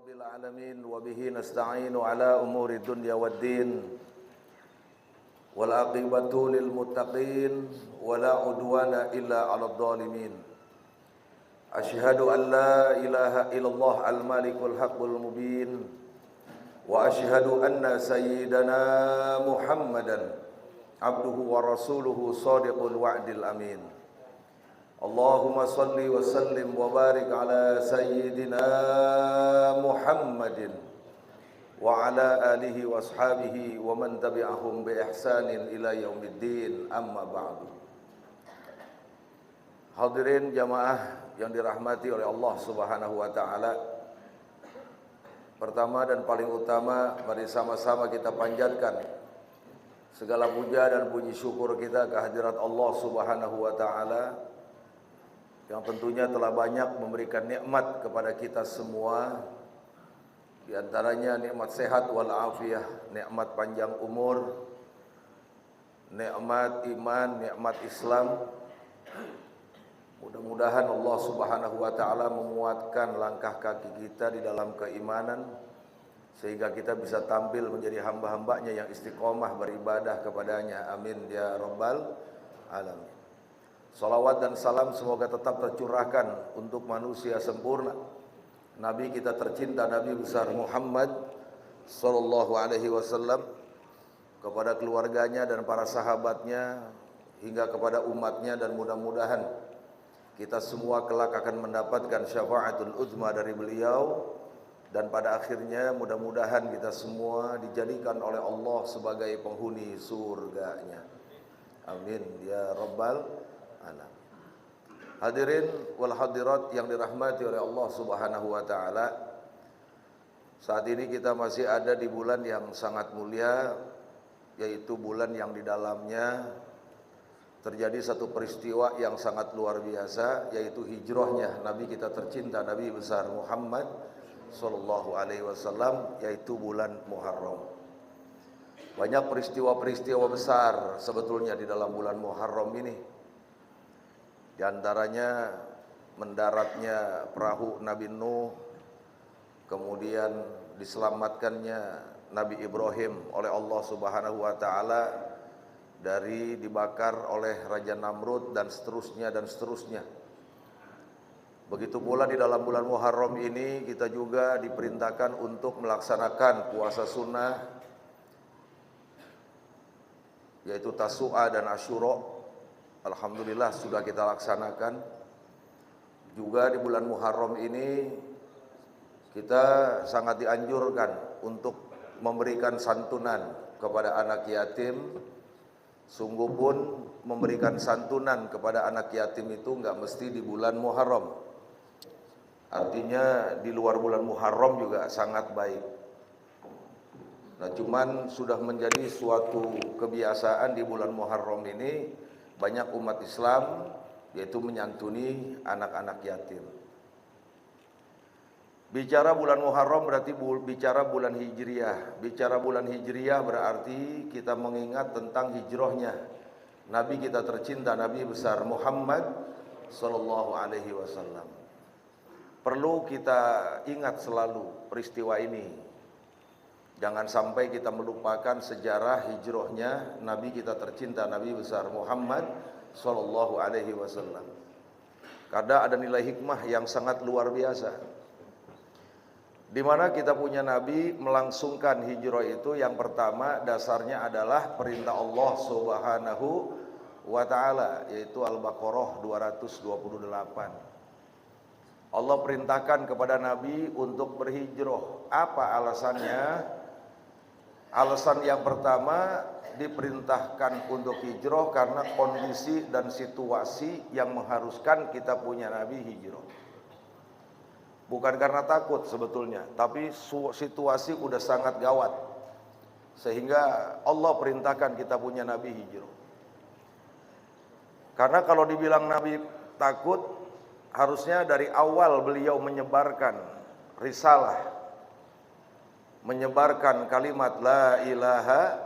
Rabbil alamin wa bihi nasta'inu ala umuri dunya waddin wal aqibatu lil muttaqin wa la udwana illa 'alal zalimin. Asyhadu an la ilaha illallah al malikul haqqul mubin wa asyhadu anna sayyidana Muhammadan abduhu wa rasuluhu shadiqul wa'dil amin. Allahumma salli wa sallim wa barik ala sayyidina Muhammadin wa ala alihi wa ashabihi wa man tabi'ahum bi ihsanin ila yaumiddin, amma ba'du. Hadirin jamaah yang dirahmati oleh Allah Subhanahu wa taala. Pertama dan paling utama, mari sama-sama kita panjatkan segala puja dan puji syukur kita kehadirat Allah Subhanahu wa taala yang tentunya telah banyak memberikan nikmat kepada kita semua, di antaranya nikmat sehat wal afiyah, nikmat panjang umur, nikmat iman, nikmat Islam. Mudah-mudahan Allah Subhanahu wa taala menguatkan langkah kaki kita di dalam keimanan sehingga kita bisa tampil menjadi hamba-hambanya yang istiqomah beribadah kepadanya. Amin ya rabbal alamin. Salawat dan salam semoga tetap tercurahkan untuk manusia sempurna, Nabi kita tercinta, Nabi besar Muhammad sallallahu alaihi wasallam, kepada keluarganya dan para sahabatnya hingga kepada umatnya, dan mudah-mudahan kita semua kelak akan mendapatkan syafaatul uzma dari beliau, dan pada akhirnya mudah-mudahan kita semua dijadikan oleh Allah sebagai penghuni surganya. Amin ya rabbal alamin. Hadirin wal hadirat yang dirahmati oleh Allah Subhanahu wa taala. Saat ini kita masih ada di bulan yang sangat mulia, yaitu bulan yang di dalamnya terjadi satu peristiwa yang sangat luar biasa, yaitu hijrahnya Nabi kita tercinta, Nabi besar Muhammad sallallahu alaihi wasallam, yaitu bulan Muharram. Banyak peristiwa-peristiwa besar sebetulnya di dalam bulan Muharram ini. Di antaranya mendaratnya perahu Nabi Nuh, kemudian diselamatkannya Nabi Ibrahim oleh Allah Subhanahu wa taala dari dibakar oleh Raja Namrud, dan seterusnya dan seterusnya. Begitu pula di dalam bulan Muharram ini kita juga diperintahkan untuk melaksanakan puasa sunnah, yaitu Tasu'a dan Asyura. Alhamdulillah sudah kita laksanakan. Juga di bulan Muharram ini kita sangat dianjurkan untuk memberikan santunan kepada anak yatim. Sungguh pun memberikan santunan kepada anak yatim itu enggak mesti di bulan Muharram. Artinya di luar bulan Muharram juga sangat baik. Nah, cuman sudah menjadi suatu kebiasaan di bulan Muharram ini banyak umat Islam yaitu menyantuni anak-anak yatim. Bicara bulan Muharram berarti bicara bulan Hijriyah. Bicara bulan Hijriyah berarti kita mengingat tentang hijrahnya Nabi kita tercinta, Nabi besar Muhammad sallallahu alaihi wasallam. Perlu kita ingat selalu peristiwa ini. Jangan sampai kita melupakan sejarah hijrahnya Nabi kita tercinta, Nabi besar Muhammad sallallahu alaihi wasallam. Karena ada nilai hikmah yang sangat luar biasa. Di mana kita punya Nabi melangsungkan hijrah itu, yang pertama dasarnya adalah perintah Allah Subhanahu wa taala, yaitu Al-Baqarah 228. Allah perintahkan kepada Nabi untuk berhijrah. Apa alasannya? Alasan yang pertama, diperintahkan untuk hijrah karena kondisi dan situasi yang mengharuskan kita punya Nabi hijrah. Bukan karena takut sebetulnya, tapi situasi udah sangat gawat sehingga Allah perintahkan kita punya Nabi hijrah. Karena kalau dibilang Nabi takut, harusnya dari awal beliau menyebarkan risalah, menyebarkan kalimat la ilaha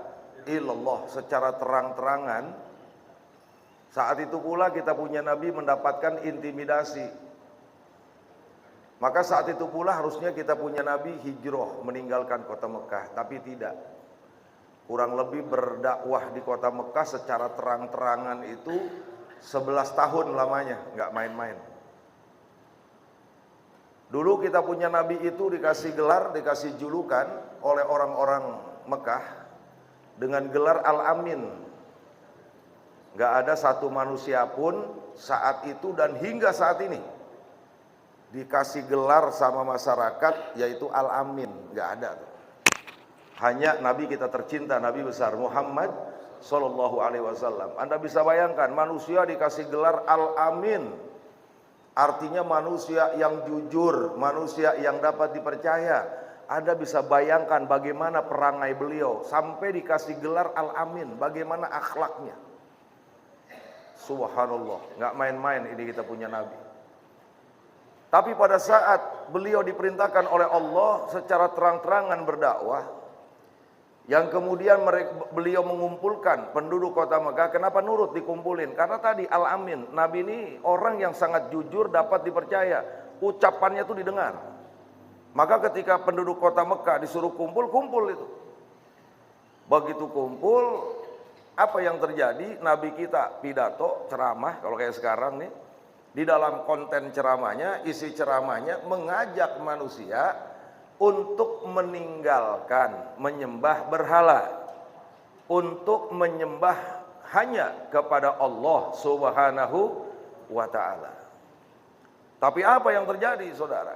illallah secara terang-terangan. Saat itu pula kita punya Nabi mendapatkan intimidasi. Maka saat itu pula harusnya kita punya Nabi hijrah meninggalkan kota Mekah, tapi tidak. Kurang lebih berdakwah di kota Mekah secara terang-terangan itu 11 tahun lamanya, nggak main-main. Dulu kita punya Nabi itu dikasih gelar, dikasih julukan oleh orang-orang Mekah dengan gelar Al-Amin. Nggak ada satu manusia pun saat itu dan hingga saat ini dikasih gelar sama masyarakat yaitu Al-Amin, nggak ada. Hanya Nabi kita tercinta, Nabi besar Muhammad Sallallahu Alaihi Wasallam. Anda bisa bayangkan manusia dikasih gelar Al-Amin, artinya manusia yang jujur, manusia yang dapat dipercaya. Anda bisa bayangkan bagaimana perangai beliau sampai dikasih gelar Al-Amin, bagaimana akhlaknya. Subhanallah, nggak main-main ini kita punya Nabi. Tapi pada saat beliau diperintahkan oleh Allah secara terang-terangan berdakwah, yang kemudian beliau mengumpulkan penduduk kota Mekah. Kenapa nurut dikumpulin? Karena tadi Al-Amin, Nabi ini orang yang sangat jujur, dapat dipercaya, ucapannya itu didengar. Maka ketika penduduk kota Mekah disuruh kumpul, kumpul itu. Begitu kumpul, apa yang terjadi? Nabi kita pidato, ceramah, kalau kayak sekarang nih, di dalam konten ceramahnya, isi ceramahnya mengajak manusia untuk meninggalkan menyembah berhala, untuk menyembah hanya kepada Allah Subhanahu wa ta'ala. Tapi apa yang terjadi, saudara?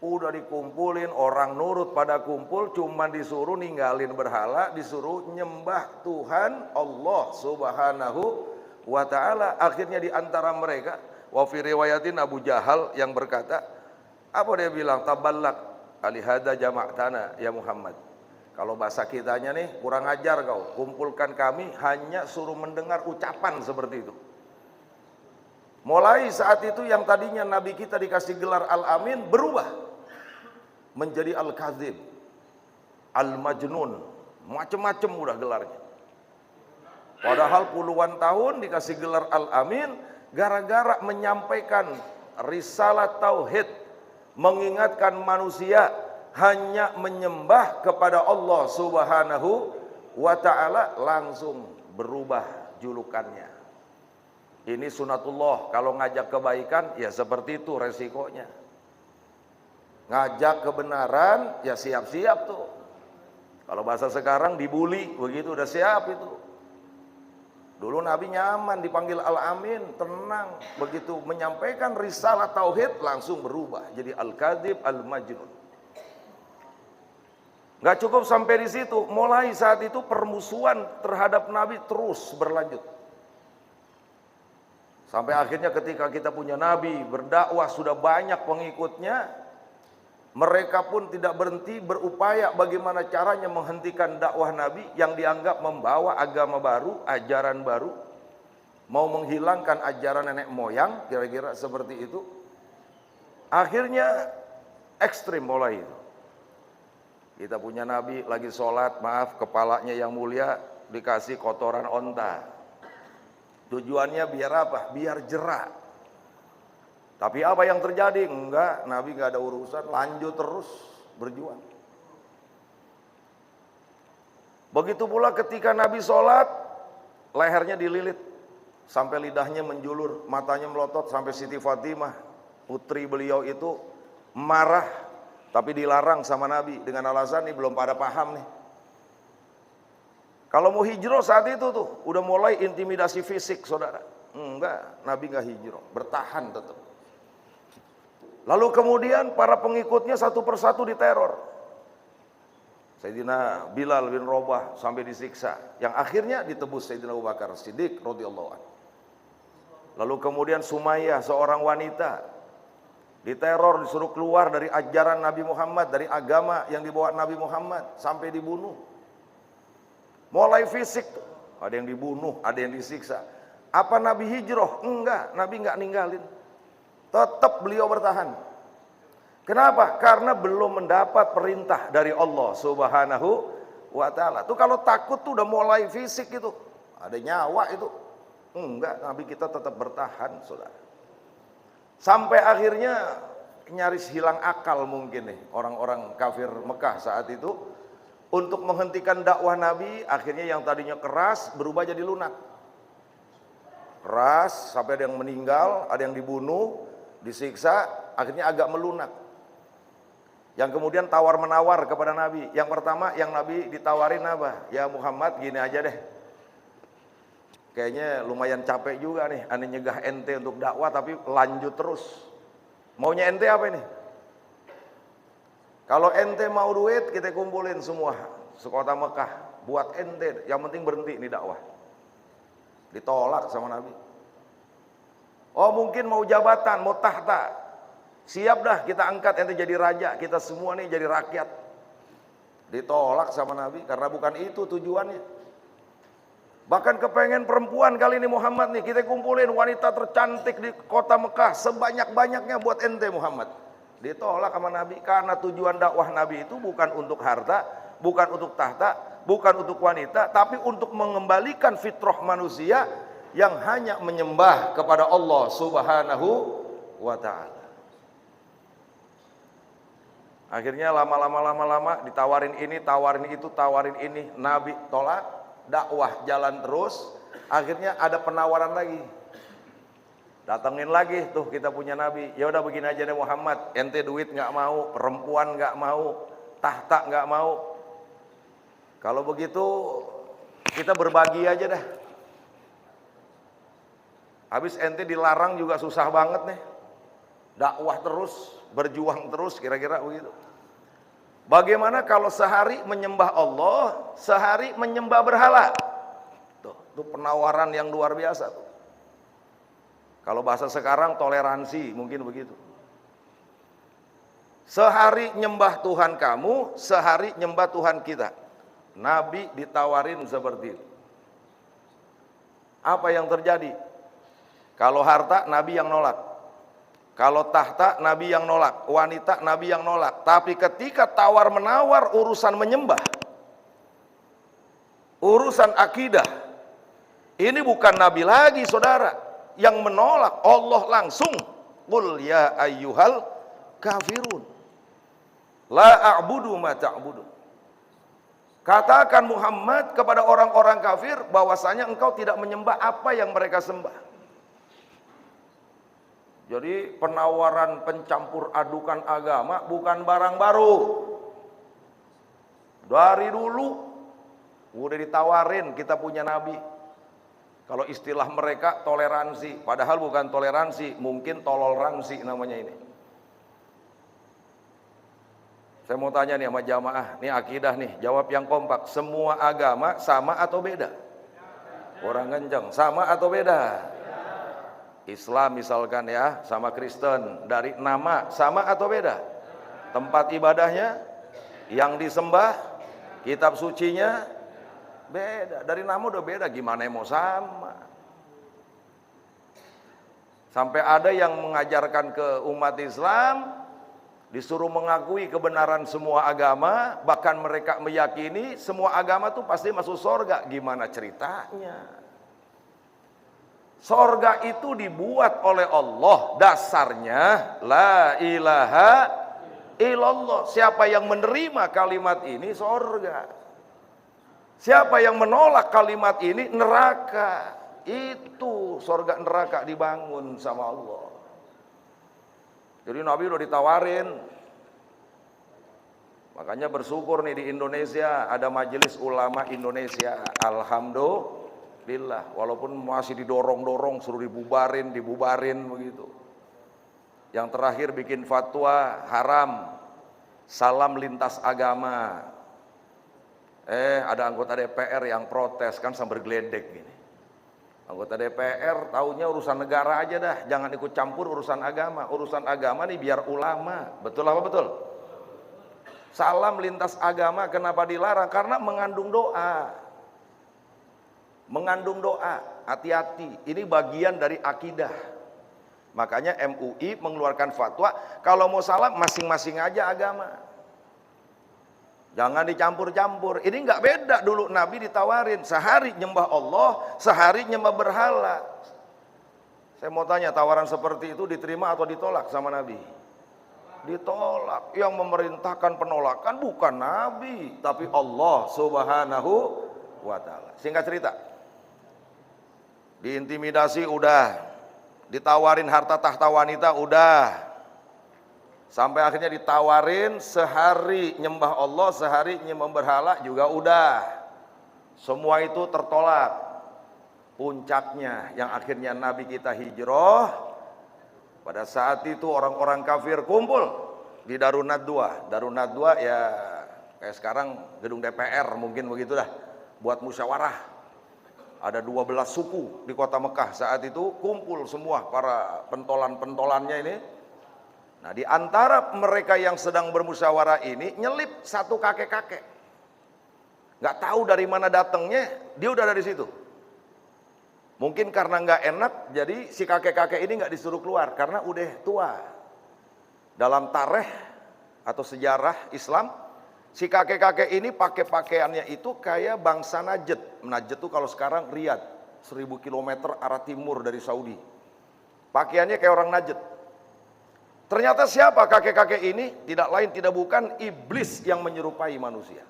Udah dikumpulin, orang nurut pada kumpul, cuma disuruh ninggalin berhala, disuruh nyembah Tuhan Allah Subhanahu wa ta'ala. Akhirnya di antara mereka, wa fi riwayatin Abu Jahal yang berkata, apa dia bilang? Taballak alihada jama'tana ya Muhammad. Kalau bahasa kitanya nih, kurang ajar kau, kumpulkan kami hanya suruh mendengar ucapan seperti itu. Mulai saat itu yang tadinya Nabi kita dikasih gelar Al-Amin berubah menjadi Al-Kadzib, Al-Majnun, macam-macam udah gelarnya. Padahal puluhan tahun dikasih gelar Al-Amin gara-gara menyampaikan risalah tauhid, mengingatkan manusia hanya menyembah kepada Allah Subhanahu wa ta'ala, langsung berubah julukannya. Ini sunatullah, kalau ngajak kebaikan ya seperti itu resikonya. Ngajak kebenaran ya siap-siap tuh. Kalau bahasa sekarang dibully, begitu udah siap itu. Dulu Nabi nyaman dipanggil Al-Amin, tenang. Begitu menyampaikan risalah tauhid langsung berubah jadi Al-Kadzib, Al-Majnun. Gak cukup sampai di situ. Mulai saat itu permusuhan terhadap Nabi terus berlanjut. Sampai akhirnya ketika kita punya Nabi berdakwah sudah banyak pengikutnya, mereka pun tidak berhenti berupaya bagaimana caranya menghentikan dakwah Nabi yang dianggap membawa agama baru, ajaran baru, mau menghilangkan ajaran nenek moyang, kira-kira seperti itu. Akhirnya ekstrim mulai itu. Kita punya Nabi lagi sholat, maaf, kepalanya yang mulia dikasih kotoran onta. Tujuannya biar apa? Biar jerak. Tapi apa yang terjadi? Enggak, Nabi enggak ada urusan, lanjut terus berjuang. Begitu pula ketika Nabi sholat, lehernya dililit sampai lidahnya menjulur, matanya melotot, sampai Siti Fatimah, putri beliau itu marah, tapi dilarang sama Nabi dengan alasan ini belum pada paham nih. Kalau mau hijrah saat itu tuh udah mulai intimidasi fisik, saudara. Enggak, Nabi enggak hijrah, bertahan tetap. Lalu kemudian para pengikutnya satu persatu diteror. Sayyidina Bilal bin Rabah sampai disiksa, yang akhirnya ditebus Sayyidina Abu Bakar Siddiq radhiyallahu anhu. Lalu kemudian Sumayyah, seorang wanita, diteror, disuruh keluar dari ajaran Nabi Muhammad, dari agama yang dibawa Nabi Muhammad, sampai dibunuh. Mulai fisik, ada yang dibunuh, ada yang disiksa. Apa Nabi hijrah? Enggak, Nabi enggak ninggalin. Tetap beliau bertahan. Kenapa? Karena belum mendapat perintah dari Allah Subhanahu wa ta'ala. Tuh kalau takut tuh udah mulai fisik itu, ada nyawa itu. Enggak, Nabi kita tetap bertahan, saudara. Sampai akhirnya nyaris hilang akal mungkin nih orang-orang kafir Mekah saat itu. Untuk menghentikan dakwah Nabi, akhirnya yang tadinya keras berubah jadi lunak. Keras sampai ada yang meninggal, ada yang dibunuh, disiksa, akhirnya agak melunak. Yang kemudian tawar-menawar kepada Nabi. Yang pertama yang Nabi ditawarin apa? Ya Muhammad, gini aja deh. Kayaknya lumayan capek juga nih, aneh nyegah ente untuk dakwah tapi lanjut terus. Maunya ente apa ini? Kalau ente mau duit, kita kumpulin semua sekota Mekah buat ente, yang penting berhenti ini dakwah. Ditolak sama Nabi. Oh mungkin mau jabatan, mau tahta, siap dah kita angkat ente jadi raja, kita semua nih jadi rakyat. Ditolak sama Nabi karena bukan itu tujuannya. Bahkan kepengen perempuan kali ini Muhammad nih, kita kumpulin wanita tercantik di kota Mekah sebanyak-banyaknya buat ente Muhammad. Ditolak sama Nabi karena tujuan dakwah Nabi itu bukan untuk harta, bukan untuk tahta, bukan untuk wanita, tapi untuk mengembalikan fitrah manusia yang hanya menyembah kepada Allah Subhanahu wa ta'ala. Akhirnya lama-lama ditawarin ini, tawarin itu, tawarin ini, Nabi tolak, dakwah jalan terus. Akhirnya ada penawaran lagi. Datengin lagi tuh kita punya Nabi. Ya udah begini aja deh Muhammad, ente duit nggak mau, perempuan nggak mau, tahta nggak mau. Kalau begitu kita berbagi aja dah. Habis ente dilarang juga susah banget nih. Dakwah terus, berjuang terus, kira-kira begitu. Bagaimana kalau sehari menyembah Allah, sehari menyembah berhala? Tuh penawaran yang luar biasa tuh. Kalau bahasa sekarang toleransi, mungkin begitu. Sehari nyembah Tuhan kamu, sehari nyembah Tuhan kita. Nabi ditawarin seperti itu. Apa yang terjadi? Kalau harta, Nabi yang nolak. Kalau tahta, Nabi yang nolak. Wanita, Nabi yang nolak. Tapi ketika tawar-menawar urusan menyembah, urusan akidah, ini bukan Nabi lagi saudara yang menolak, Allah langsung. Qul ya ayyuhal kafirun la a'budu ma ta'budun. Katakan Muhammad kepada orang-orang kafir bahwasanya engkau tidak menyembah apa yang mereka sembah. Jadi penawaran pencampur adukan agama bukan barang baru. Dari dulu udah ditawarin kita punya Nabi. Kalau istilah mereka toleransi, padahal bukan toleransi, mungkin toloransi namanya ini. Saya mau tanya nih sama jamaah, nih akidah nih, jawab yang kompak. Semua agama sama atau beda? Orang kencang, sama atau beda? Islam misalkan ya, sama Kristen, dari nama sama atau beda? Tempat ibadahnya, yang disembah, kitab sucinya, beda. Dari nama udah beda, gimana mau sama? Sampai ada yang mengajarkan ke umat Islam, disuruh mengakui kebenaran semua agama, bahkan mereka meyakini semua agama tuh pasti masuk surga. Gimana ceritanya? Surga itu dibuat oleh Allah, dasarnya la ilaha illallah. Siapa yang menerima kalimat ini surga. Siapa yang menolak kalimat ini neraka. Itu surga neraka dibangun sama Allah. Jadi Nabi udah ditawarin. Makanya bersyukur nih di Indonesia ada Majelis Ulama Indonesia. Alhamdulillah. Walaupun masih didorong-dorong suruh dibubarin begitu. Yang terakhir bikin fatwa haram salam lintas agama. Ada anggota DPR yang protes kan sambil geledek gini. Anggota DPR taunya urusan negara aja dah, jangan ikut campur urusan agama. Urusan agama nih biar ulama. Betul apa betul? Salam lintas agama kenapa dilarang? Karena mengandung doa. Mengandung doa, hati-hati. Ini bagian dari akidah. Makanya MUI mengeluarkan fatwa, kalau mau salam masing-masing aja agama. Jangan dicampur-campur. Ini nggak beda dulu Nabi ditawarin. Sehari nyembah Allah, sehari nyembah berhala. Saya mau tanya, tawaran seperti itu diterima atau ditolak sama Nabi? ditolak. Yang memerintahkan penolakan bukan Nabi, tapi Allah Subhanahu wa ta'ala. Singkat cerita, diintimidasi udah, ditawarin harta tahta wanita udah, sampai akhirnya ditawarin sehari nyembah Allah, sehari nyembah berhala juga udah. Semua itu tertolak. Puncaknya yang akhirnya Nabi kita hijrah, pada saat itu orang-orang kafir kumpul di Darun Nadwa. Darun Nadwa ya kayak sekarang gedung DPR mungkin begitu dah, buat musyawarah. Ada 12 suku di kota Mekah saat itu kumpul semua para pentolan-pentolannya ini. Nah, di antara mereka yang sedang bermusyawarah ini nyelip satu kakek-kakek. Nggak tahu dari mana datangnya, dia udah dari situ. Mungkin karena nggak enak, jadi si kakek-kakek ini nggak disuruh keluar karena udah tua. Dalam tarikh atau sejarah Islam, si kakek-kakek ini pakai pakaiannya itu kayak bangsa Najd. Najd itu kalau sekarang Riyadh, 1000 km arah timur dari Saudi. Pakaiannya kayak orang Najd. Ternyata siapa kakek-kakek ini? Tidak lain tidak bukan iblis yang menyerupai manusia.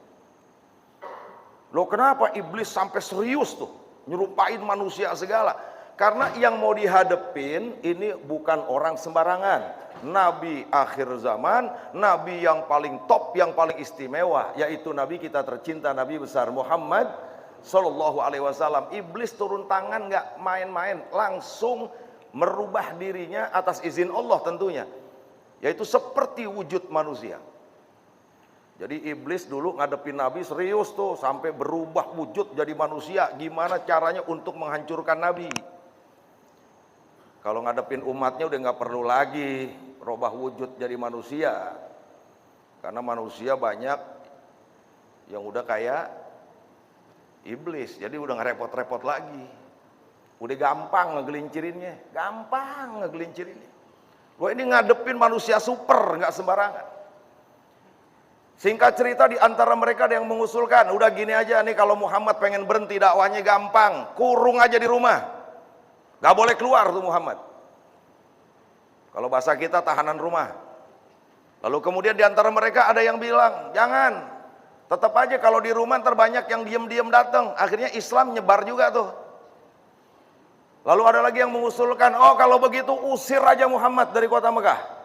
Loh, kenapa iblis sampai serius tuh nyerupain manusia segala? Karena yang mau dihadepin ini bukan orang sembarangan. Nabi akhir zaman, Nabi yang paling top, yang paling istimewa, yaitu Nabi kita tercinta, Nabi besar Muhammad Sallallahu Alaihi Wasallam. Iblis turun tangan nggak main-main, langsung merubah dirinya atas izin Allah tentunya, yaitu seperti wujud manusia. Jadi iblis dulu ngadepin Nabi serius tuh, sampai berubah wujud jadi manusia. Gimana caranya untuk menghancurkan Nabi? Kalau ngadepin umatnya udah nggak perlu lagi rubah wujud jadi manusia, karena manusia banyak yang udah kayak iblis, jadi udah nggak repot-repot lagi. Udah gampang ngegelincirinnya, gampang ngegelincirinnya. Wah, ini ngadepin manusia super, nggak sembarangan. Singkat cerita, di antara mereka ada yang mengusulkan, udah gini aja nih, kalau Muhammad pengen berhenti dakwanya gampang, kurung aja di rumah, gak boleh keluar tuh Muhammad. Kalau bahasa kita tahanan rumah. Lalu kemudian di antara mereka ada yang bilang, jangan, tetap aja kalau di rumah ntar banyak yang diem-diem datang. Akhirnya Islam nyebar juga tuh. Lalu ada lagi yang mengusulkan, oh kalau begitu usir aja Muhammad dari kota Mekah.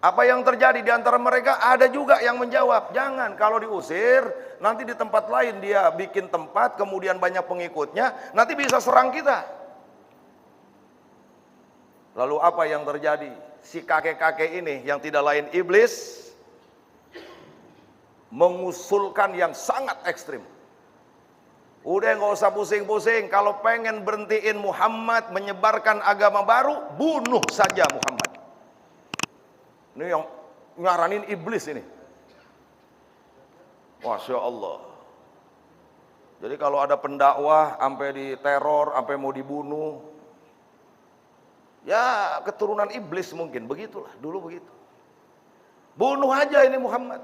Apa yang terjadi di antara mereka? Ada juga yang menjawab, jangan, kalau diusir nanti di tempat lain dia bikin tempat, kemudian banyak pengikutnya, nanti bisa serang kita. Lalu apa yang terjadi? Si kakek-kakek ini yang tidak lain iblis mengusulkan yang sangat ekstrim. Udah nggak usah pusing-pusing, kalau pengen berhentiin Muhammad menyebarkan agama baru, bunuh saja Muhammad. Ini yang nyaranin iblis ini. Masya Allah. Jadi kalau ada pendakwah sampai diteror, sampai mau dibunuh, ya keturunan iblis mungkin, begitulah dulu begitu. Bunuh aja ini Muhammad.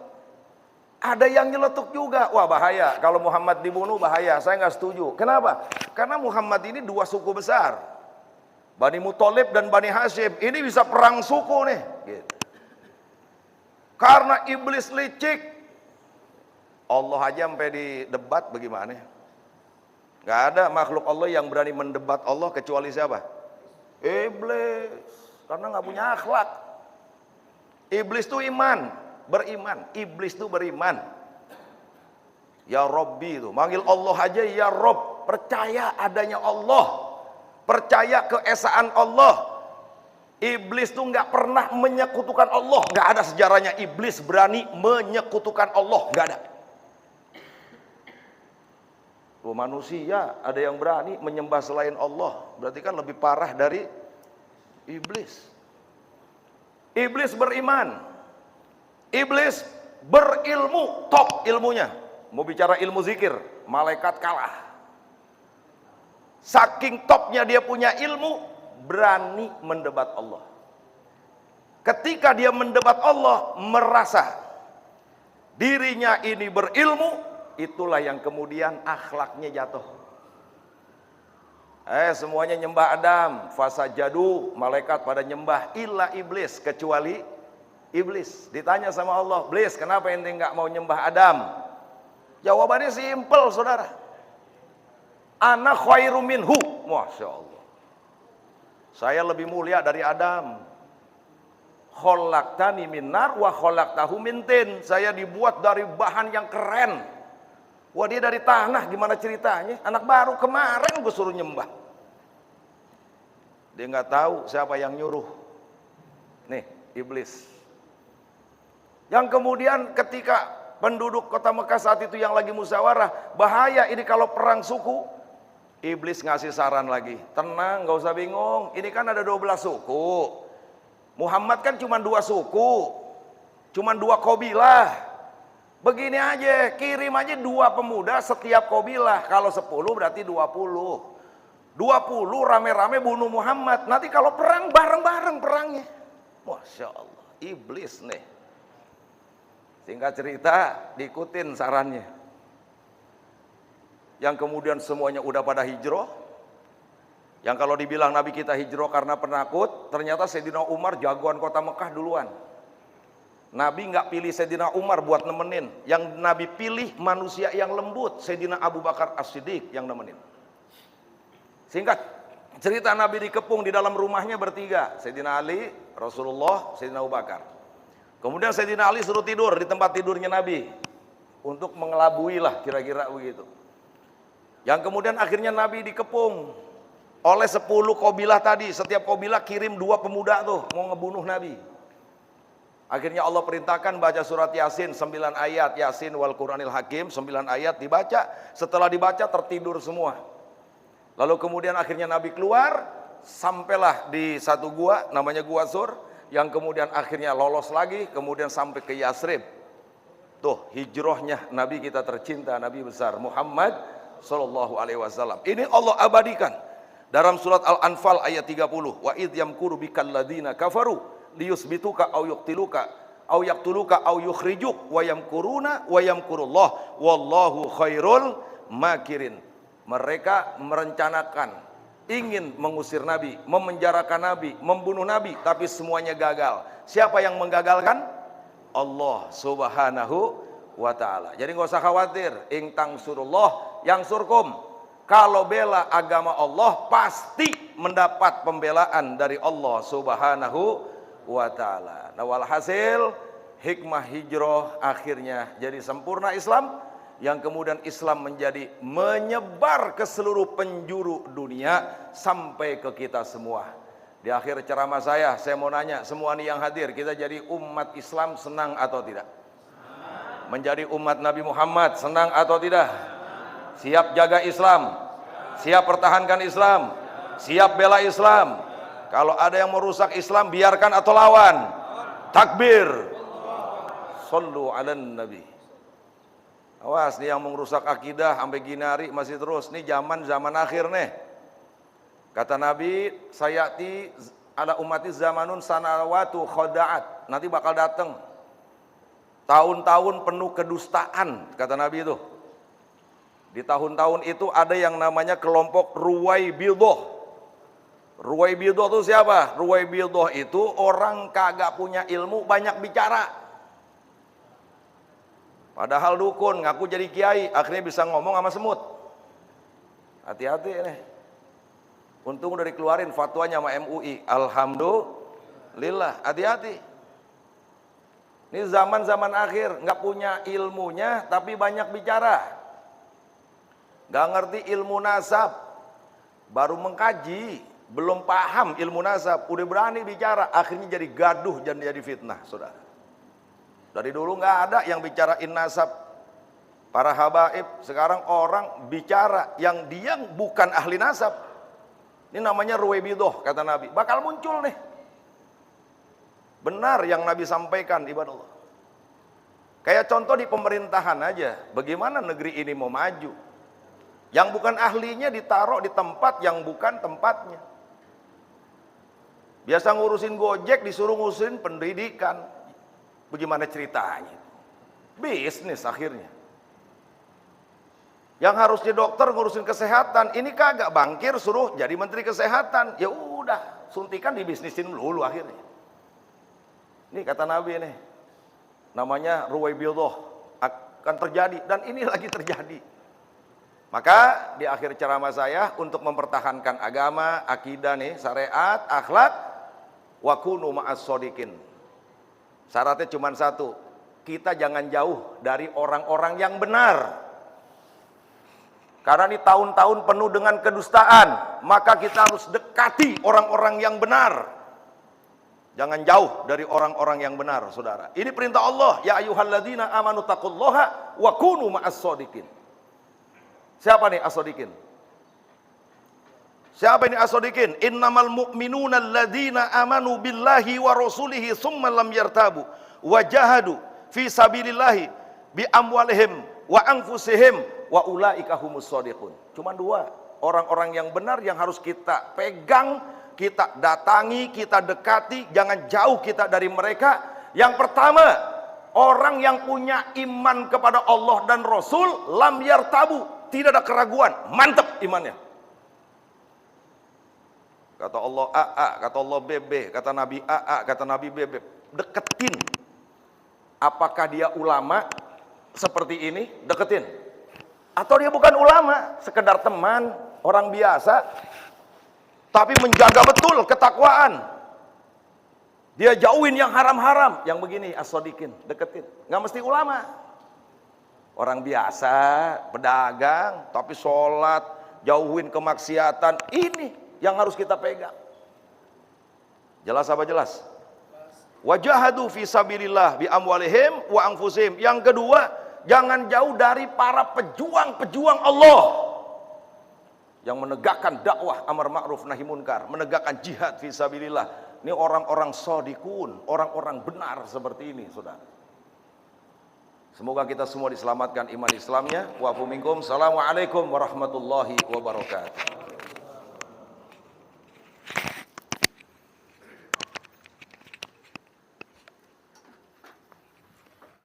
Ada yang nyeletuk juga, wah bahaya kalau Muhammad dibunuh, bahaya, saya nggak setuju. Kenapa? Karena Muhammad ini dua suku besar, Bani Muthalib dan Bani Hashim. Ini bisa perang suku nih gitu. Karena iblis licik, Allah aja sampai di debat bagaimana? Gak ada makhluk Allah yang berani mendebat Allah kecuali siapa? Iblis, karena gak punya akhlak. Iblis itu iman, beriman. Iblis itu beriman. Ya Rabbi itu, manggil Allah aja ya Rabb, percaya adanya Allah, percaya keesaan Allah. Iblis tuh nggak pernah menyekutukan Allah, nggak ada sejarahnya iblis berani menyekutukan Allah, nggak ada. Tuh manusia ada yang berani menyembah selain Allah, berarti kan lebih parah dari iblis. Iblis beriman, iblis berilmu, top ilmunya. Mau bicara ilmu zikir, malaikat kalah. Saking topnya dia punya ilmu, berani mendebat Allah. Ketika dia mendebat Allah, merasa dirinya ini berilmu, itulah yang kemudian akhlaknya jatuh. Semuanya nyembah Adam, fasajadu, malaikat pada nyembah, illa iblis, kecuali Iblis ditanya sama Allah, "Iblis, kenapa ente nggak mau nyembah Adam?" Jawabannya simpel, saudara. Ana khairum minhu. Masya Allah. Saya lebih mulia dari Adam. Khalaqtani min nar wa khalaqtahu min tin. Saya dibuat dari bahan yang keren. Wah, dia dari tanah, gimana ceritanya? Anak baru kemarin gue suruh nyembah. Dia nggak tahu siapa yang nyuruh. Nih, iblis. Yang kemudian ketika penduduk kota Mekah saat itu yang lagi musyawarah, bahaya ini kalau perang suku. Iblis ngasih saran lagi, tenang, nggak usah bingung. Ini kan ada 12 suku. Muhammad kan cuma 2 suku, cuma 2 kabilah. Begini aja, kirim aja 2 pemuda setiap kabilah. Kalau 10 berarti 20. 20 rame-rame bunuh Muhammad. Nanti kalau perang bareng-bareng perangnya. Masya Allah, iblis nih. Singkat cerita, diikutin sarannya. Yang kemudian semuanya udah pada hijrah. Yang kalau dibilang Nabi kita hijrah karena penakut, ternyata Sayyidina Umar jagoan kota Mekah duluan. Nabi nggak pilih Sayyidina Umar buat nemenin. Yang Nabi pilih manusia yang lembut, Sayyidina Abu Bakar As-Siddiq yang nemenin. Singkat cerita, Nabi dikepung di dalam rumahnya bertiga. Sayyidina Ali, Rasulullah, Sayyidina Abu Bakar. Kemudian Sayyidina Ali suruh tidur di tempat tidurnya Nabi. Untuk mengelabui lah kira-kira begitu. Yang kemudian akhirnya Nabi dikepung oleh 10 kabilah tadi. Setiap kabilah kirim 2 pemuda tuh mau ngebunuh Nabi. Akhirnya Allah perintahkan baca surat Yasin 9 ayat. Yasin wal Quranil Hakim 9 ayat dibaca. Setelah dibaca tertidur semua. Lalu kemudian akhirnya Nabi keluar. Sampailah di satu gua namanya Gua Sur. Yang kemudian akhirnya lolos lagi, kemudian sampai ke Yasrib. Tuh hijrahnya Nabi kita tercinta, Nabi besar Muhammad sallallahu alaihi wasallam. Ini Allah abadikan dalam surat Al-Anfal ayat 30. Wa idh yamkuru bikal ladzina kafaru liyusbituka aw yuqtiluka aw yaqtuluka aw yukhrijuk wa yamkuruna wa yamkurullah wallahu khairul makirin. Mereka merencanakan ingin mengusir Nabi, memenjarakan Nabi, membunuh Nabi, tapi semuanya gagal. Siapa yang menggagalkan? Allah subhanahu wa ta'ala. Jadi nggak usah khawatir. In tangsurullah yang surkum. Kalau bela agama Allah, pasti mendapat pembelaan dari Allah subhanahu wa ta'ala. Nah, walhasil hikmah hijrah akhirnya jadi sempurna Islam. Yang kemudian Islam menjadi menyebar ke seluruh penjuru dunia sampai ke kita semua. Di akhir ceramah saya mau nanya semua nih yang hadir, kita jadi umat Islam senang atau tidak? Menjadi umat Nabi Muhammad senang atau tidak? Siap jaga Islam? Siap pertahankan Islam? Siap bela Islam? Kalau ada yang merusak Islam, biarkan atau lawan? Takbir. Sallu ala Nabi. Awas nih yang merusak akidah sampai gini hari masih terus. Nih zaman akhir nih. Kata Nabi, sayati ala umati zamanun sanawatu khoda'at. Nanti bakal datang tahun-tahun penuh kedustaan, kata Nabi itu. Di tahun-tahun itu ada yang namanya kelompok Ruwaibidah. Ruwaibidah itu siapa? Ruwaibidah itu orang kagak punya ilmu, banyak bicara. Padahal dukun, ngaku jadi kiai, akhirnya bisa ngomong sama semut. Hati-hati nih. Untung udah dikeluarin fatwanya sama MUI. Alhamdulillah, hati-hati. Ini zaman-zaman akhir, nggak punya ilmunya, tapi banyak bicara. Nggak ngerti ilmu nasab, baru mengkaji, belum paham ilmu nasab, udah berani bicara, akhirnya jadi gaduh dan jadi fitnah, saudara. Dari dulu nggak ada yang bicarain nasab para habaib. Sekarang orang bicara yang dia bukan ahli nasab. Ini namanya Ruwaibidah, kata Nabi. Bakal muncul nih. Benar yang Nabi sampaikan, ibadah Allah. Kayak contoh di pemerintahan aja. Bagaimana negeri ini mau maju? Yang bukan ahlinya ditaruh di tempat yang bukan tempatnya. Biasa ngurusin Gojek disuruh ngurusin pendidikan. Bagaimana ceritanya? Bisnis akhirnya. Yang harusnya dokter ngurusin kesehatan, ini kagak, bangkir suruh jadi menteri kesehatan. Ya udah, suntikan dibisnisin dulu akhirnya. Ini kata Nabi nih, namanya ruwaibidah, akan terjadi, dan ini lagi terjadi. Maka di akhir ceramah saya untuk mempertahankan agama, akidah nih, syariat, akhlak, wa kunu ma'as shodiqin. Syaratnya cuma satu, kita jangan jauh dari orang-orang yang benar. Karena ini tahun-tahun penuh dengan kedustaan, maka kita harus dekati orang-orang yang benar. Jangan jauh dari orang-orang yang benar, saudara. Ini perintah Allah, ya ayyuhalladzina amanu taqullaha wa kunu ma'as shodiqin. Siapa nih as-shodiqin? Siapa ini as-shodiqin? Innamal mu'minuna alladzina amanu billahi wa rasulihi summa lam yartabu wa jahadu fi sabilillahi bi amwalihim wa anfusihim wa ulaika humus shodiqun. Cuma dua orang-orang yang benar yang harus kita pegang, kita datangi, kita dekati, jangan jauh kita dari mereka. Yang pertama, orang yang punya iman kepada Allah dan Rasul, lam yartabu, tidak ada keraguan, mantap imannya. Kata Allah AA, kata Allah BB, kata Nabi AA, kata Nabi BB. Deketin. Apakah dia ulama seperti ini? Deketin. Atau dia bukan ulama, sekedar teman, orang biasa, tapi menjaga betul ketakwaan. Dia jauhin yang haram-haram. Yang begini as-shodiqin, deketin. Nggak mesti ulama. Orang biasa, pedagang, tapi sholat, jauhin kemaksiatan. Ini yang harus kita pegang. Jelas apa jelas? Wajahadu fi sabilillah bi amwalihim wa anfusihim. Yang kedua, jangan jauh dari para pejuang-pejuang Allah yang menegakkan dakwah amar ma'ruf nahi munkar, menegakkan jihad fi sabilillah. Ini orang-orang shodiqun, orang-orang benar seperti ini, saudara. Semoga kita semua diselamatkan iman Islamnya. Wa minkum. Assalamualaikum warahmatullahi wabarakatuh.